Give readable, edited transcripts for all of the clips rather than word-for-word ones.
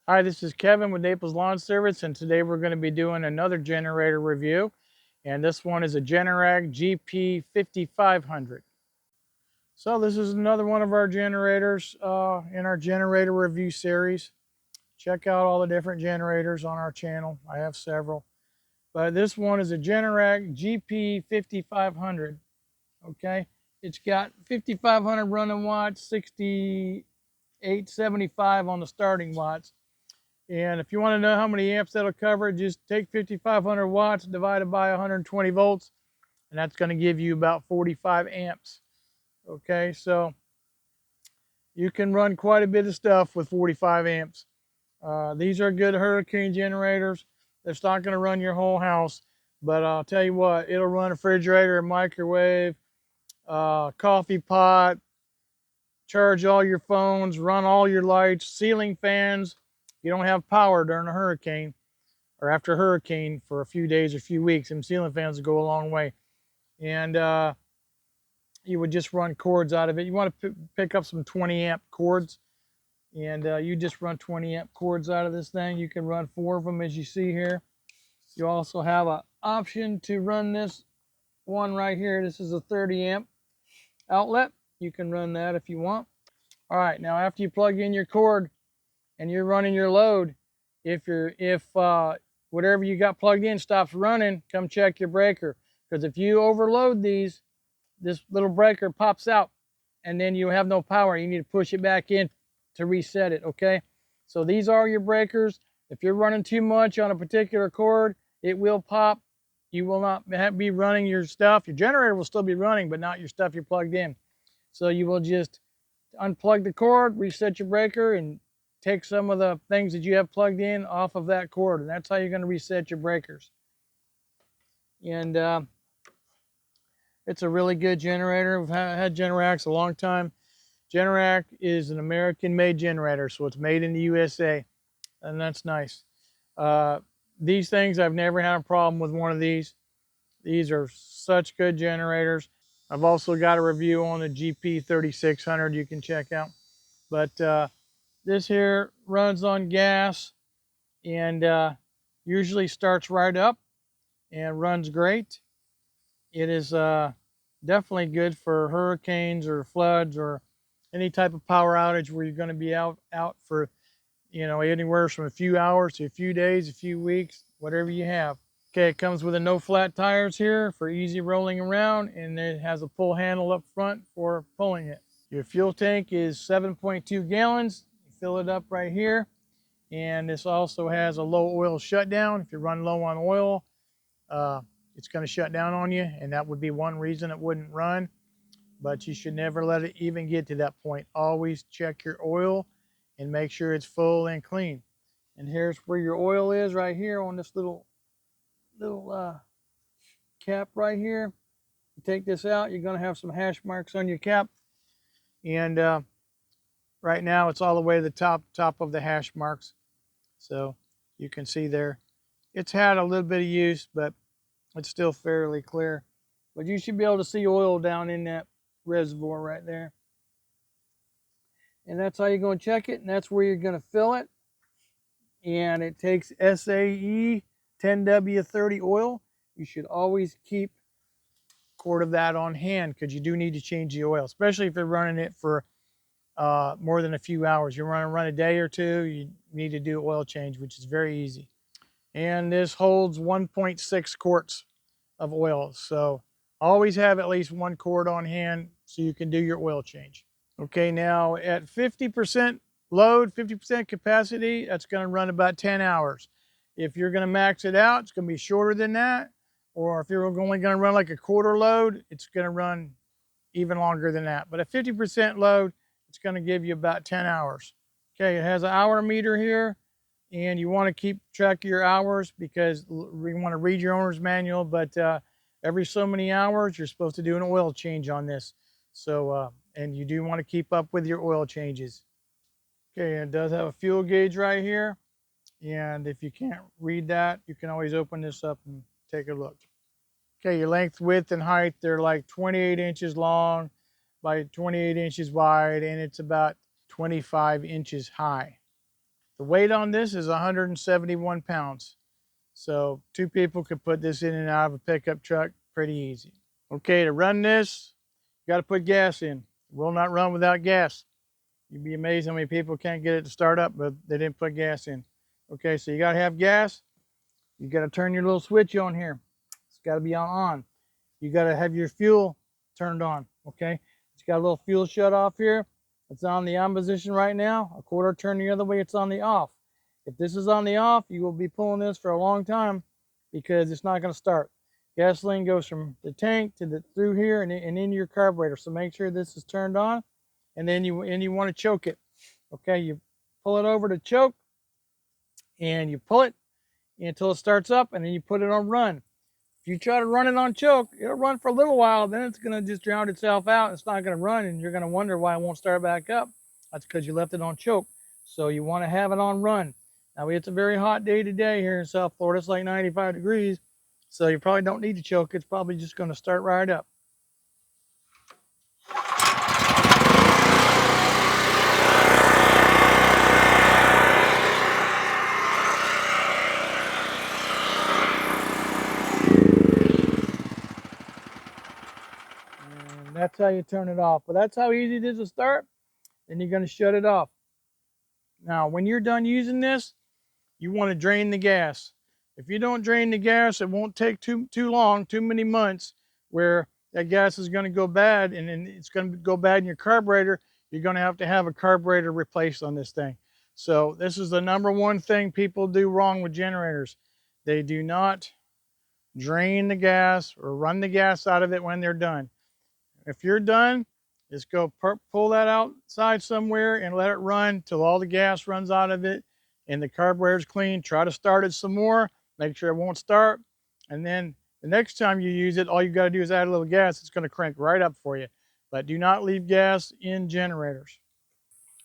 Hi, this is Kevin with Naples Lawn Service, and today we're going to be doing another generator review. And this one is a Generac GP5500. So this is another one of our generators in our generator review series. Check out all the different generators on our channel. I have several. But this one is a Generac GP5500. Okay, it's got 5,500 running watts, 6875 on the starting watts. And if you want to know how many amps that'll cover, just take 5,500 watts divided by 120 volts, and that's going to give you about 45 amps. Okay, so you can run quite a bit of stuff with 45 amps. These are good hurricane generators. It's not going to run your whole house, but I'll tell you what, it'll run a refrigerator, a microwave, coffee pot, charge all your phones, run all your lights, ceiling fans. You don't have power during a hurricane or after a hurricane for a few days or a few weeks, and ceiling fans will go a long way. And you would just run cords out of it. You want to pick up some 20 amp cords, and you just run 20 amp cords out of this thing. You can run 4 of them as you see here. You also have an option to run this one right here. This is a 30 amp outlet. You can run that if you want. All right, now after you plug in your cord and you're running your load, if whatever you got plugged in stops running, come check your breaker. Because if you overload these, this little breaker pops out and then you have no power. You need to push it back in to reset it, okay? So these are your breakers. If you're running too much on a particular cord, it will pop. You will not be running your stuff. Your generator will still be running, but not your stuff you're plugged in. So you will just unplug the cord, reset your breaker, and take some of the things that you have plugged in off of that cord, and that's how you're going to reset your breakers. And it's a really good generator. We've had Generacs a long time. Generac is an American-made generator, so it's made in the USA, and that's nice. These things, I've never had a problem with one of these. These are such good generators. I've also got a review on the GP3600 you can check out. But this here runs on gas and usually starts right up and runs great. It is definitely good for hurricanes or floods or any type of power outage where you're going to be out for, you know, anywhere from a few hours to a few days, a few weeks, whatever you have. Okay, it comes with a no flat tires here for easy rolling around, and it has a pull handle up front for pulling it. Your fuel tank is 7.2 gallons. You fill it up right here. And this also has a low oil shutdown. If you run low on oil, it's going to shut down on you, and that would be one reason it wouldn't run. But you should never let it even get to that point. Always check your oil and make sure it's full and clean. And here's where your oil is right here on this little cap right here. You take this out, you're going to have some hash marks on your cap. And right now it's all the way to the top of the hash marks. So you can see there. It's had a little bit of use, but it's still fairly clear. But you should be able to see oil down in that reservoir right there. And that's how you're going to check it, and that's where you're going to fill it. And it takes SAE 10W30 oil. You should always keep a quart of that on hand because you do need to change the oil, especially if you're running it for more than a few hours. You're running run a day or two, you need to do oil change, which is very easy. And this holds 1.6 quarts of oil. So always have at least 1 quart on hand so you can do your oil change. Okay, now at 50% load, 50% capacity, that's going to run about 10 hours. If you're going to max it out, it's going to be shorter than that. Or if you're only going to run like a quarter load, it's going to run even longer than that. But at 50% load, it's going to give you about 10 hours. Okay, it has an hour meter here, and you want to keep track of your hours because we want to read your owner's manual, but every so many hours, you're supposed to do an oil change on this. So, and you do want to keep up with your oil changes. Okay, it does have a fuel gauge right here. And if you can't read that, you can always open this up and take a look. Okay, your length, width, and height, they're like 28 inches long by 28 inches wide, and it's about 25 inches high. The weight on this is 171 pounds. So 2 people could put this in and out of a pickup truck pretty easy. Okay, to run this, you got to put gas in. It will not run without gas. You'd be amazed how many people can't get it to start up, but they didn't put gas in. Okay, so you got to have gas. You got to turn your little switch on here. It's got to be on. You got to have your fuel turned on. Okay, it's got a little fuel shut off here. It's on the on position right now. A quarter turn the other way, it's on the off. If this is on the off, you will be pulling this for a long time because it's not going to start. Gasoline goes from the tank to through here and into your carburetor. So make sure this is turned on, and then you want to choke it. Okay, you pull it over to choke, and you pull it until it starts up, and then you put it on run. If you try to run it on choke, it'll run for a little while, then it's going to just drown itself out. It's not going to run, and you're going to wonder why it won't start back up. That's because you left it on choke. So you want to have it on run. Now, it's a very hot day today here in South Florida. It's like 95 degrees, so you probably don't need to choke. It's probably just going to start right up. And that's how you turn it off. But that's how easy it is to start. Then you're going to shut it off. Now, when you're done using this, you want to drain the gas. If you don't drain the gas, it won't take too long, too many months, where that gas is going to go bad, and then it's going to go bad in your carburetor. You're going to have a carburetor replaced on this thing. So this is the #1 thing people do wrong with generators. They do not drain the gas or run the gas out of it when they're done. If you're done, just go pull that outside somewhere and let it run till all the gas runs out of it and the carburetor's clean. Try to start it some more, make sure it won't start, and then the next time you use it, all you got to do is add a little gas. It's going to crank right up for you. But do not leave gas in generators.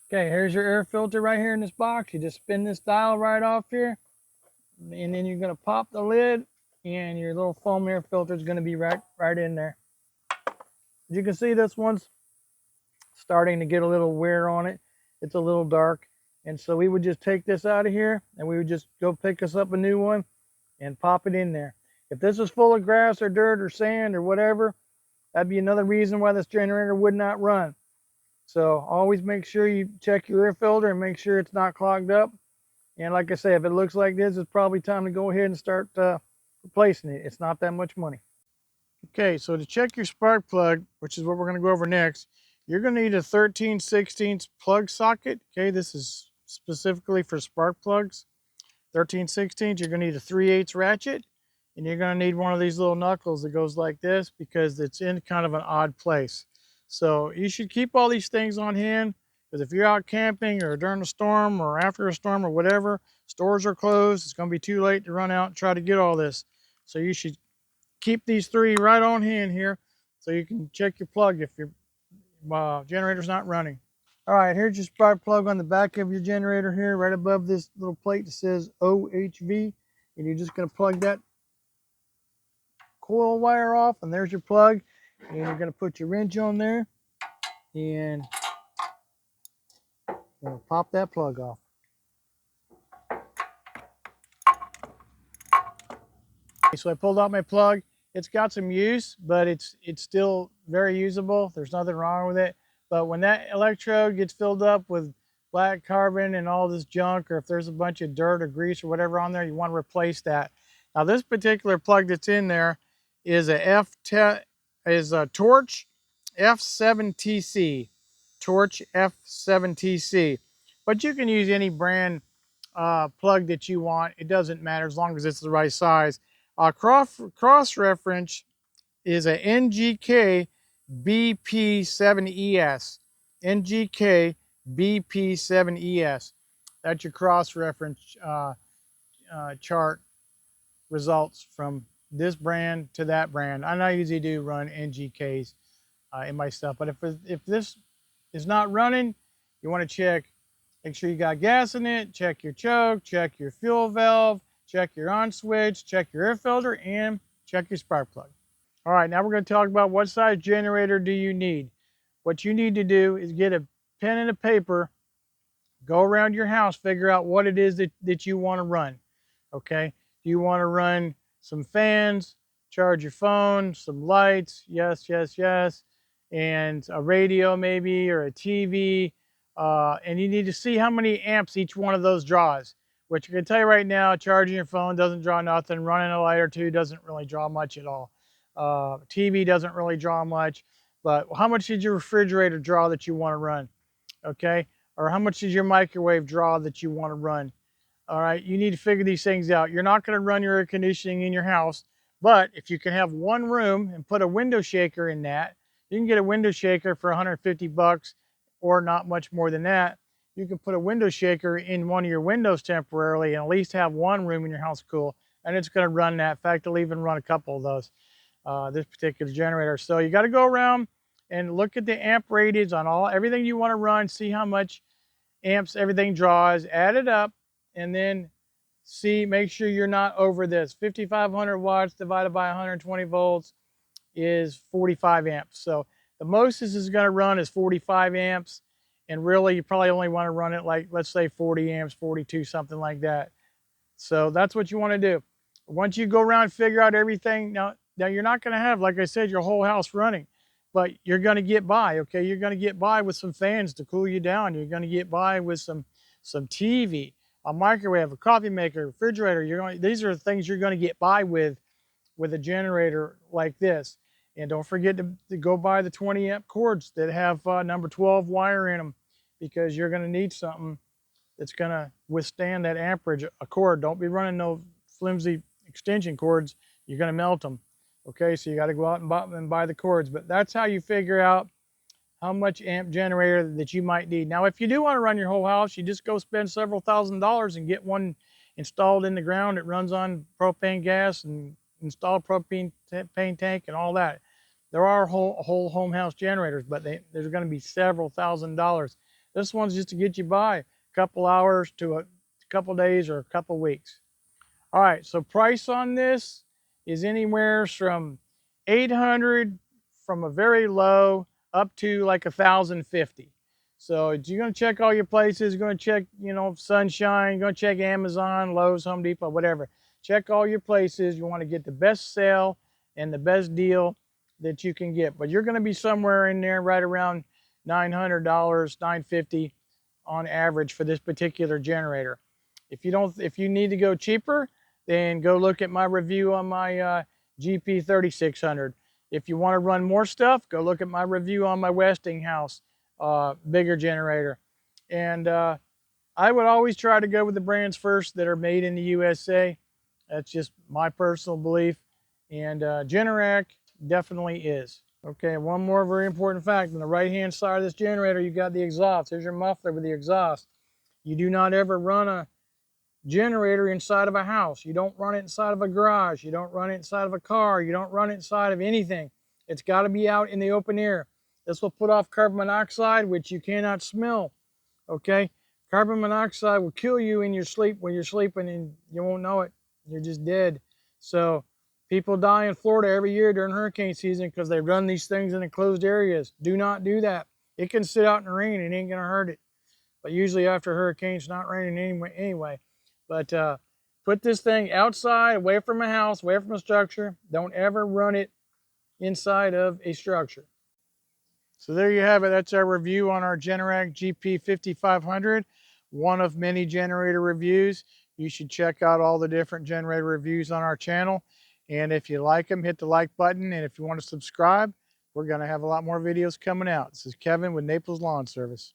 Okay, here's your air filter right here in this box. You just spin this dial right off here, and then you're going to pop the lid, and your little foam air filter is going to be right in there. As you can see, this one's starting to get a little wear on it. It's a little dark. And so we would just take this out of here, and we would just go pick us up a new one and pop it in there. If this is full of grass or dirt or sand or whatever, that'd be another reason why this generator would not run. So always make sure you check your air filter and make sure it's not clogged up. And like I say, if it looks like this, it's probably time to go ahead and start replacing it. It's not that much money. Okay, so to check your spark plug, which is what we're going to go over next, you're going to need a 13/16 plug socket. Okay, this is specifically for spark plugs. 13/16, you're going to need a 3/8 ratchet, and you're going to need one of these little knuckles that goes like this because it's in kind of an odd place. So you should keep all these things on hand, because if you're out camping or during a storm or after a storm or whatever, stores are closed, it's going to be too late to run out and try to get all this. So you should keep these 3 right on hand here so you can check your plug if your generator's not running. All right, here's your spark plug on the back of your generator here, right above this little plate that says OHV. And you're just going to plug that coil wire off, and there's your plug. And you're going to put your wrench on there and pop that plug off. Okay, so I pulled out my plug. It's got some use, but it's still very usable. There's nothing wrong with it. But when that electrode gets filled up with black carbon and all this junk, or if there's a bunch of dirt or grease or whatever on there, you want to replace that. Now this particular plug that's in there is a Torch F7TC. Torch F7TC. But you can use any brand plug that you want. It doesn't matter as long as it's the right size. Cross reference is a NGK BP7ES. NGK BP7ES. That's your cross reference chart results from this brand to that brand. I usually do run NGKs in my stuff, but if this is not running, you want to check. Make sure you got gas in it. Check your choke. Check your fuel valve. Check your on switch. Check your air filter, and check your spark plug. All right, now we're going to talk about what size generator do you need. What you need to do is get a pen and a paper Go around your house, figure out what it is that you want to run. Okay, do you want to run some fans, charge your phone, some lights, yes, yes, yes, and a radio maybe, or a TV, and you need to see how many amps each one of those draws. Which I can tell you right now, charging your phone doesn't draw nothing, running a light or two doesn't really draw much at all. TV doesn't really draw much, but how much did your refrigerator draw that you want to run? Okay, or how much does your microwave draw that you want to run? All right, you need to figure these things out. You're not going to run your air conditioning in your house, but if you can have one room and put a window shaker in that, you can get a window shaker for 150 bucks or not much more than that. You can put a window shaker in one of your windows temporarily and at least have one room in your house cool, and it's going to run that. In fact, it'll even run a couple of those, this particular generator. So you got to go around and look at the amp ratings on everything you want to run, see how much amps everything draws, add it up, and then make sure you're not over this. 5,500 watts divided by 120 volts is 45 amps. So the most this is going to run is 45 amps, and really you probably only want to run it like, let's say 40 amps, 42, something like that. So that's what you want to do. Once you go around and figure out everything, now you're not going to have, like I said, your whole house running, but you're going to get by, okay? You're going to get by with some fans to cool you down. You're going to get by with some TV, a microwave, a coffee maker, refrigerator. These are things you're going to get by with a generator like this. And don't forget to go buy the 20 amp cords that have number 12 wire in them, because you're going to need something that's going to withstand that amperage. A cord, don't be running no flimsy extension cords. You're going to melt them. Okay, so you got to go out and buy the cords. But that's how you figure out how much amp generator that you might need. Now, if you do want to run your whole house, you just go spend several $1,000s and get one installed in the ground. It runs on propane gas and install propane tank and all that. There are whole home house generators, but there's going to be several $1,000s. This one's just to get you by a couple hours to a couple days or a couple weeks. All right, so price on this is anywhere from 800 from a very low up to like 1,050. So you're going to check all your places, you're going to check, Sunshine, you're going to check Amazon, Lowe's, Home Depot, whatever. Check all your places. You want to get the best sale and the best deal that you can get. But you're going to be somewhere in there right around $900, $950 on average for this particular generator. If you need to go cheaper, then go look at my review on my GP5600. If you want to run more stuff, go look at my review on my Westinghouse bigger generator. And I would always try to go with the brands first that are made in the USA. That's just my personal belief. And Generac definitely is. Okay, one more very important fact. On the right-hand side of this generator, you've got the exhaust. There's your muffler with the exhaust. You do not ever run a generator inside of a house. You don't run it inside of a garage. You don't run it inside of a car. You don't run it inside of anything. It's got to be out in the open air. This will put off carbon monoxide, which you cannot smell. Okay? Carbon monoxide will kill you in your sleep when you're sleeping, and you won't know it. You're just dead. So people die in Florida every year during hurricane season because they run these things in enclosed areas. Do not do that. It can sit out in the rain. It ain't going to hurt it. But usually after hurricanes, it's not raining anyway. But put this thing outside, away from a house, away from a structure. Don't ever run it inside of a structure. So there you have it. That's our review on our Generac GP5500, one of many generator reviews. You should check out all the different generator reviews on our channel. And if you like them, hit the like button. And if you want to subscribe, we're going to have a lot more videos coming out. This is Kevin with Naples Lawn Service.